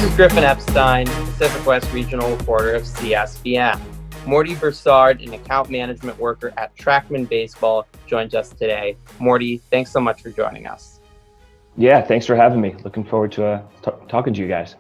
This is Griffin Epstein, Pacific West Regional Reporter of CSBN. Morty Broussard, an account management worker at Trackman Baseball, joins us today. Morty, thanks so much for joining us. Yeah, thanks for having me. Looking forward to talking to you guys.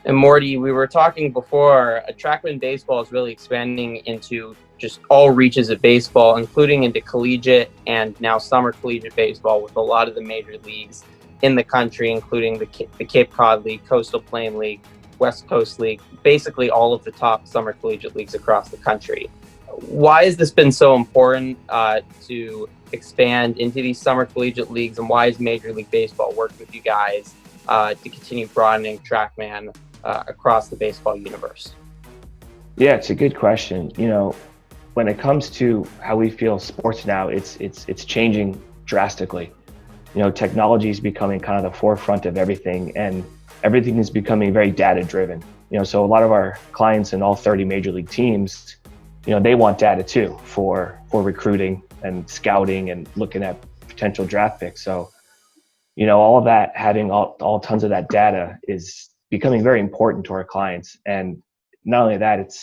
And Morty, we were talking before, Trackman Baseball is really expanding into just all reaches of baseball, including into collegiate and now summer collegiate baseball with a lot of the major leagues in the country, including the Cape Cod League, Coastal Plain League, West Coast League, basically all of the top summer collegiate leagues across the country. Why has this been so important to expand into these summer collegiate leagues, and why has Major League Baseball worked with you guys to continue broadening Trackman across the baseball universe? Yeah, it's a good question. When it comes to how we feel sports now, it's changing drastically. Technology is becoming kind of the forefront of everything, and everything is becoming very data driven. So a lot of our clients in all 30 major league teams, they want data too for recruiting and scouting and looking at potential draft picks. So, all of that, having all tons of that data is becoming very important to our clients. And not only that,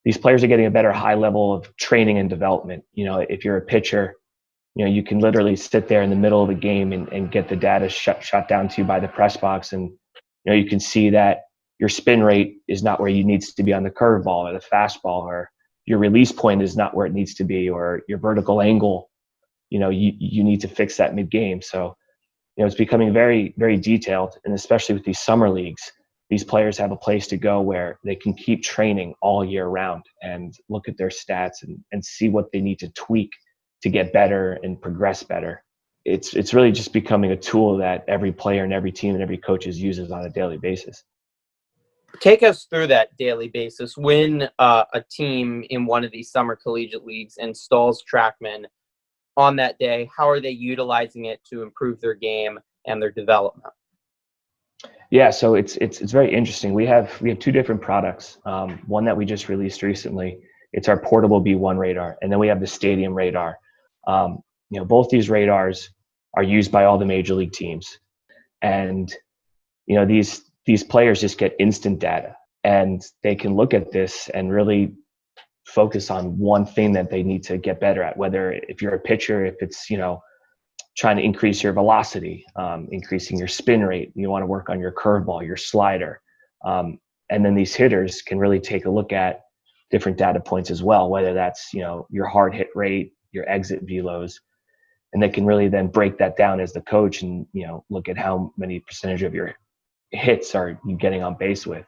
these players are getting a better high level of training and development. If you're a pitcher, you can literally sit there in the middle of a game and get the data shot down to you by the press box. And, you can see that your spin rate is not where you needs to be on the curveball or the fastball, or your release point is not where it needs to be, or your vertical angle, you need to fix that mid game. So, it's becoming very, very detailed. And especially with these summer leagues, these players have a place to go where they can keep training all year round and look at their stats and see what they need to tweak to get better and progress better. It's really just becoming a tool that every player and every team and every coach uses on a daily basis. Take us through that daily basis. When a team in one of these summer collegiate leagues installs Trackman on that day, how are they utilizing it to improve their game and their development? Yeah, so it's very interesting. We have two different products. One that we just released recently. It's our portable B1 radar, and then we have the Stadium radar. Both these radars are used by all the major league teams, and these players just get instant data, and they can look at this and really focus on one thing that they need to get better at. Whether if you're a pitcher, if it's trying to increase your velocity, increasing your spin rate, you want to work on your curveball, your slider, and then these hitters can really take a look at different data points as well, whether that's your hard hit rate, your exit velos, and they can really then break that down as the coach and look at how many percentage of your hits are you getting on base with.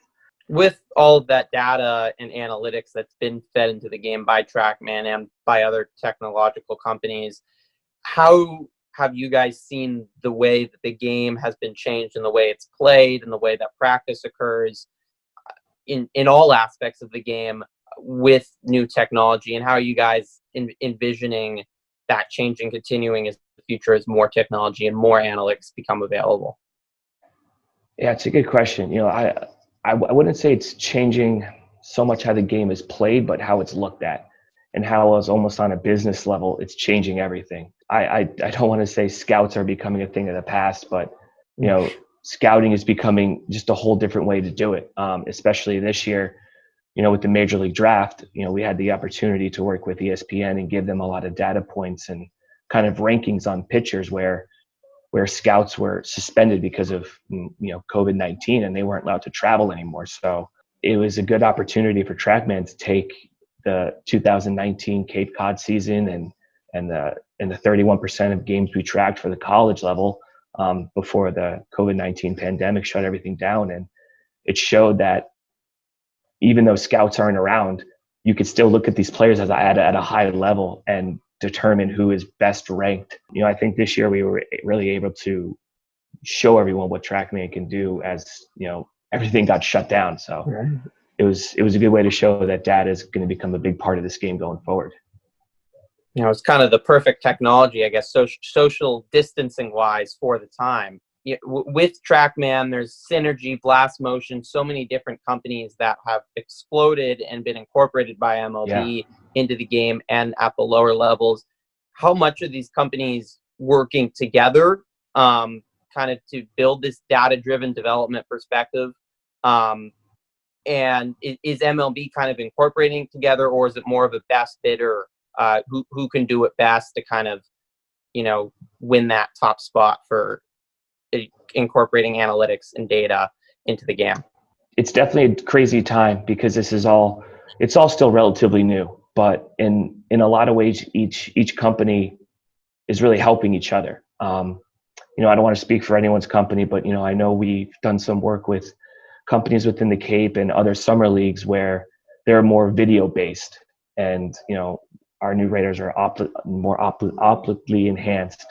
With all of that data and analytics that's been fed into the game by Trackman and by other technological companies, how have you guys seen the way that the game has been changed and the way it's played and the way that practice occurs in all aspects of the game with new technology? And how are you guys envisioning that changing, continuing as the future, as more technology and more analytics become available? Yeah, it's a good question. I wouldn't say it's changing so much how the game is played, but how it's looked at, and how it's almost on a business level, it's changing everything. I don't want to say scouts are becoming a thing of the past, but scouting is becoming just a whole different way to do it. Especially this year, with the Major League Draft, we had the opportunity to work with ESPN and give them a lot of data points and kind of rankings on pitchers where scouts were suspended because of COVID-19, and they weren't allowed to travel anymore. So it was a good opportunity for Trackman to take the 2019 Cape Cod season and the 31% of games we tracked for the college level before the COVID-19 pandemic shut everything down, and it showed that even though scouts aren't around, you could still look at these players at a high level and determine who is best ranked. I think this year we were really able to show everyone what Trackman can do as everything got shut down. So Right. it was a good way to show that data is going to become a big part of this game going forward. It's kind of the perfect technology, I guess, social distancing wise for the time. With Trackman, there's Synergy, Blast Motion, so many different companies that have exploded and been incorporated by MLB into the game and at the lower levels. How much are these companies working together? kind of to build this data-driven development perspective? And is MLB kind of incorporating together, or is it more of a best bidder who can do it best to kind of, win that top spot for incorporating analytics and data into the game? It's definitely a crazy time because it's all still relatively new, but in a lot of ways, each company is really helping each other. I don't want to speak for anyone's company, but I know we've done some work with companies within the Cape and other summer leagues where they're more video based, and our new radars are more optically enhanced,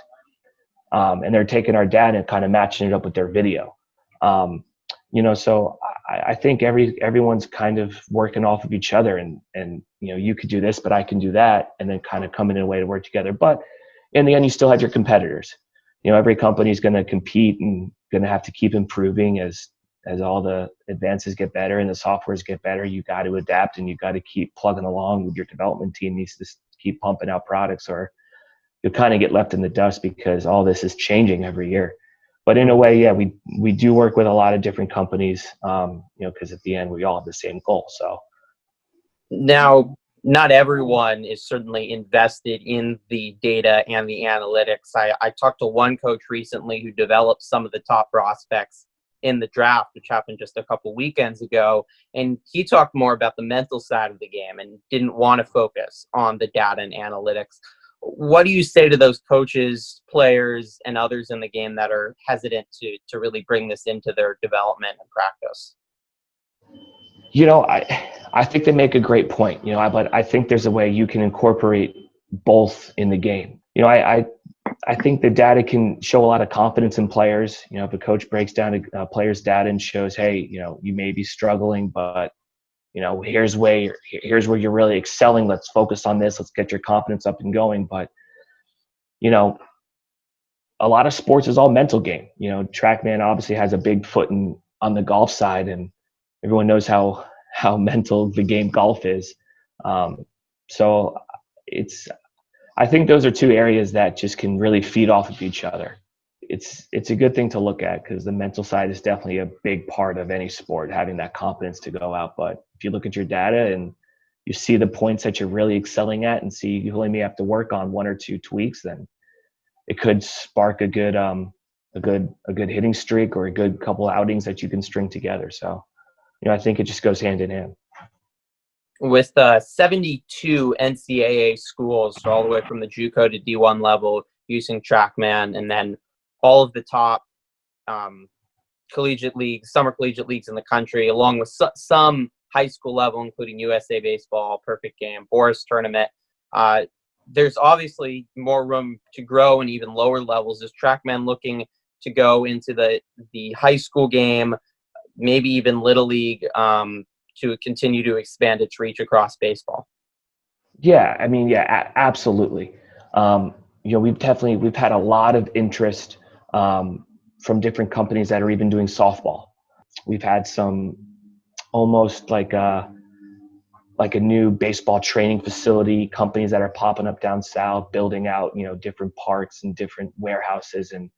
and they're taking our data and kind of matching it up with their video. So I think everyone's kind of working off of each other, and you could do this, but I can do that, and then kind of coming in a way to work together. But in the end, you still have your competitors. Every company is going to compete and going to have to keep improving as all the advances get better and the softwares get better. You got to adapt, and you got to keep plugging along with your development team. Needs to keep pumping out products, or you'll kind of get left in the dust because all this is changing every year. But in a way, yeah, we do work with a lot of different companies, because at the end we all have the same goal. So now, not everyone is certainly invested in the data and the analytics. I talked to one coach recently who developed some of the top prospects in the draft, which happened just a couple weekends ago, and he talked more about the mental side of the game and didn't want to focus on the data and analytics. What do you say to those coaches, players, and others in the game that are hesitant to really bring this into their development and practice? I think they make a great point, but I think there's a way you can incorporate both in the game. I think the data can show a lot of confidence in players. If a coach breaks down a player's data and shows, hey, you may be struggling, but here's where you're really excelling. Let's focus on this. Let's get your confidence up and going. But a lot of sports is all mental game. TrackMan obviously has a big foot on the golf side, and everyone knows how mental the game golf is. So I think those are two areas that just can really feed off of each other. It's a good thing to look at because the mental side is definitely a big part of any sport, having that confidence to go out. But if you look at your data and you see the points that you're really excelling at and see you only may have to work on one or two tweaks, then it could spark a good hitting streak or a good couple outings that you can string together. So, I think it just goes hand in hand. With 72 NCAA schools, so all the way from the JUCO to D1 level, using TrackMan, and then all of the top collegiate leagues, summer collegiate leagues in the country, along with some high school level, including USA Baseball, Perfect Game, Boris Tournament. There's obviously more room to grow in even lower levels. Is TrackMan looking to go into the high school game, maybe even Little League, to continue to expand its reach across baseball? Yeah, absolutely. We've had a lot of interest from different companies that are even doing softball. We've had some almost like a new baseball training facility companies that are popping up down south, building out different parks and different warehouses, and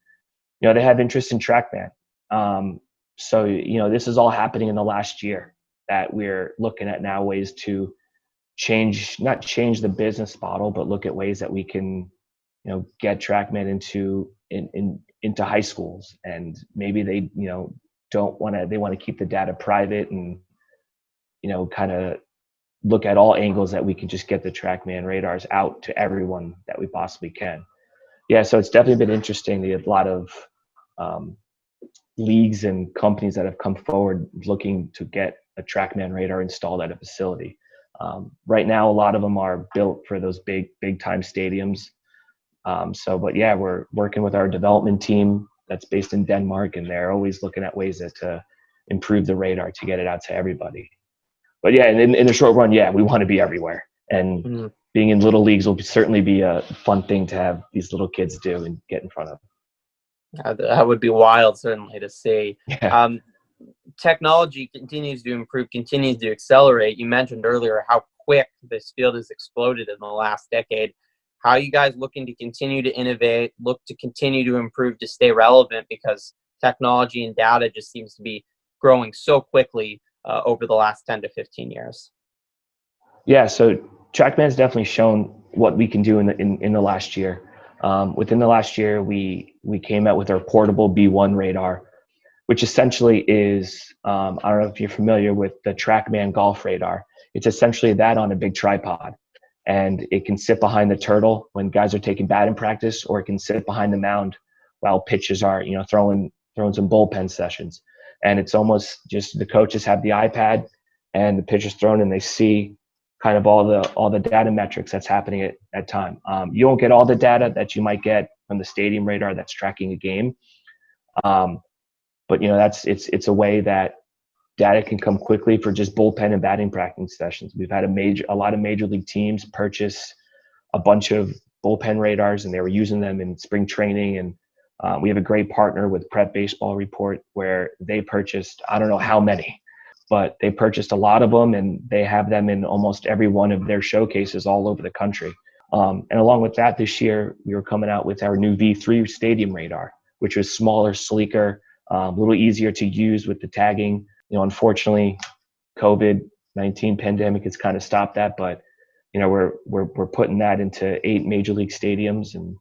they have interest in TrackMan. So this is all happening in the last year that we're looking at now, ways to not change the business model, but look at ways that we can get TrackMan into high schools. And maybe they they want to keep the data private and kind of look at all angles that we can just get the TrackMan radars out to everyone that we possibly can. Yeah, so it's definitely been interesting. There's a lot of leagues and companies that have come forward looking to get a TrackMan radar installed at a facility. Right now, a lot of them are built for those big time stadiums. But yeah, we're working with our development team that's based in Denmark, and they're always looking at ways to improve the radar to get it out to everybody. But yeah, in the short run, yeah, we want to be everywhere. And being in little leagues will certainly be a fun thing to have these little kids do and get in front of. That would be wild, certainly, to see. Yeah. Technology continues to improve, continues to accelerate. You mentioned earlier how quick this field has exploded in the last decade. How are you guys looking to continue to innovate, look to continue to improve to stay relevant, because technology and data just seems to be growing so quickly over the last 10 to 15 years? Yeah, so TrackMan's definitely shown what we can do in the last year. Within the last year, we came out with our portable B1 radar, which essentially is, I don't know if you're familiar with the TrackMan golf radar. It's essentially that on a big tripod, and it can sit behind the turtle when guys are taking batting practice, or it can sit behind the mound while pitchers are, throwing some bullpen sessions. And it's almost just the coaches have the iPad and the pitcher's thrown, and they see kind of all the data metrics that's happening at time. You won't get all the data that you might get from the stadium radar that's tracking a game. But it's a way that data can come quickly for just bullpen and batting practice sessions. We've had a lot of major league teams purchase a bunch of bullpen radars, and they were using them in spring training. And we have a great partner with Prep Baseball Report, where they purchased, I don't know how many, but they purchased a lot of them, and they have them in almost every one of their showcases all over the country. And along with that, this year we were coming out with our new V3 stadium radar, which was smaller, sleeker, a little easier to use with the tagging. Unfortunately, COVID-19 pandemic has kind of stopped that, but we're putting that into 8 major league stadiums, and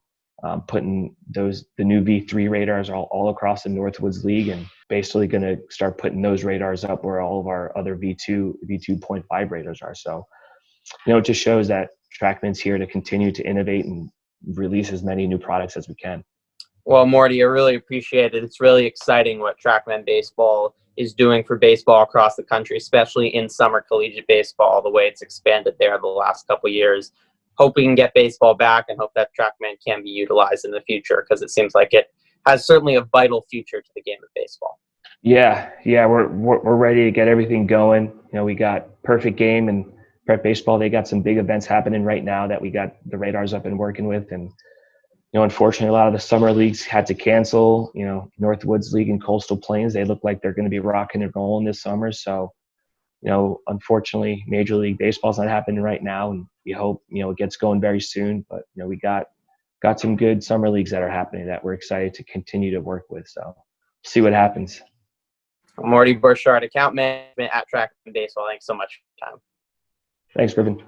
putting the new V3 radars all across the Northwoods League, and basically going to start putting those radars up where all of our other V2.5 radars are. So, it just shows that TrackMan's here to continue to innovate and release as many new products as we can. Well, Morty, I really appreciate it. It's really exciting what TrackMan Baseball is doing for baseball across the country, especially in summer collegiate baseball, the way it's expanded there the last couple of years. Hope we can get baseball back, and hope that TrackMan can be utilized in the future, because it seems like it has certainly a vital future to the game of baseball. Yeah, we're ready to get everything going. We got Perfect Game and Prep Baseball. They got some big events happening right now that we got the radars up and working with. And unfortunately, a lot of the summer leagues had to cancel. Northwoods League and Coastal Plains, they look like they're going to be rocking and rolling this summer. So, unfortunately, Major League Baseball's not happening right now, and we hope it gets going very soon. But we got some good summer leagues that are happening that we're excited to continue to work with. So, see what happens. Morty Burchard, account management at TrackMan Baseball. Thanks so much for your time. Thanks, Griffin.